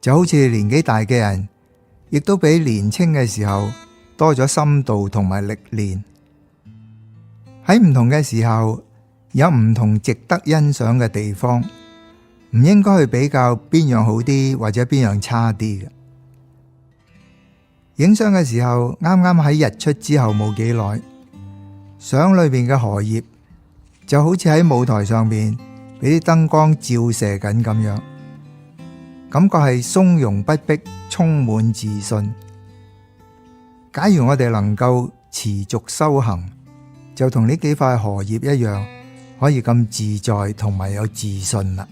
就好似年紀大嘅人，亦都比年輕嘅時候多咗深度同埋歷練。喺唔同嘅時候，有唔同值得欣賞嘅地方，唔應該去比較邊樣好啲或者邊樣差啲嘅。影相嘅時候，啱啱喺日出之後冇幾耐，相裏邊嘅荷葉就好似喺舞台上面俾啲燈光照射緊咁樣，感覺係從容不迫，充滿自信。假如我哋能夠持續修行，就同呢幾塊荷葉一樣，可以咁自在同埋有自信啦。